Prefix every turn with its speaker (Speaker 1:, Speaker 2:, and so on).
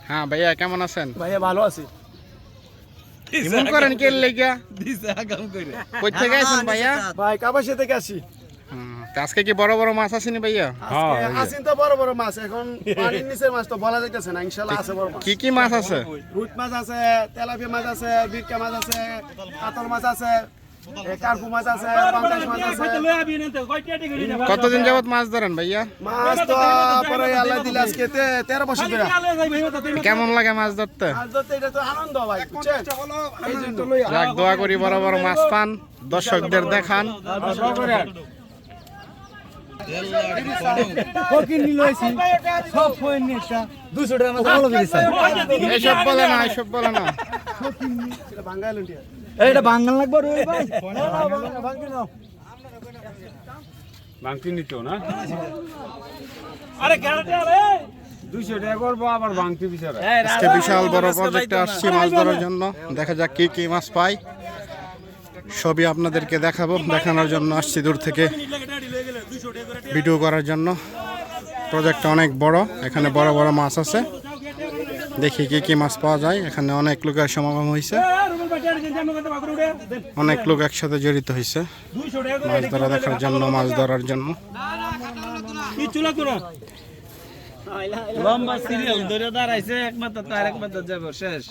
Speaker 1: হ্যাঁ ভাইয়া কেমন আছেন?
Speaker 2: ভাইয়া ভালো আছি।
Speaker 1: এমন করেন কে লেগা? কই থেকে আছেন ভাইয়া?
Speaker 2: ভাই কাপাসিয়া থেকে আসি।
Speaker 1: তা আজকে কি বড় বড় মাছ আসেনি ভাইয়া?
Speaker 2: আসিন তো বড় বড় মাছ, এখন পানির নিচের মাছ তো বলা যাইতেছে না। ইনশাআল্লাহ আছে বড় মাছ।
Speaker 1: কি কি মাছ আছে?
Speaker 2: রুট মাছ আছে, তেলাপিয়া মাছ আছে, বিরকা মাছ আছে, কাতল মাছ আছে, কার্পু মাছ আছে, পাঙ্গাস মাছ আছে।
Speaker 1: কতদিন যাবত মাছ ধরেন ভাইয়া?
Speaker 2: মাছ তো পরে আল্লাহ দিলে আজকে 13 বছর ধরে।
Speaker 1: কেমন লাগে মাছ ধরতে?
Speaker 2: মাছ ধরতে এটা তো আনন্দ ভাই, বুঝছেন? এই জন্য লইয়া।
Speaker 1: যাক দোয়া করি বড় বড় মাছ পান, দর্শকদের দেখান। এসব বলে না, এসব বলে না।
Speaker 2: এটা বাঙ্গাইল ইন্ডিয়া।
Speaker 3: এইটা বাঙ্গাল লাগবে রে ভাই।
Speaker 4: বাংতি নিত না
Speaker 3: আরে গাড়ি আরে
Speaker 4: 200 টাকা করবো আবার বাংতি বিচারে
Speaker 1: আজকে বিশাল বড় প্রজেক্টে আসছি মাছ ধরার জন্য। দেখা যাক কি কি মাছ পাই, সবই আপনাদেরকে দেখাবো। দেখানোর জন্য আসছি দূর থেকে ভিডিও করার জন্য। প্রজেক্টটা অনেক বড়, এখানে বড় বড় মাছ আছে। দেখি কি কি মাছ পাওয়া যায়। এখানে অনেক লোকের সমাগম হয়েছে, অনেক লোক একসাথে জড়িত হয়েছে মাছ ধরা দেখার জন্য, মাছ ধরার জন্য।
Speaker 3: লম্বা সিরিয়াল ধরে দাঁড়াইছে, একমাত্র তার একমাত্র যাব শেষ।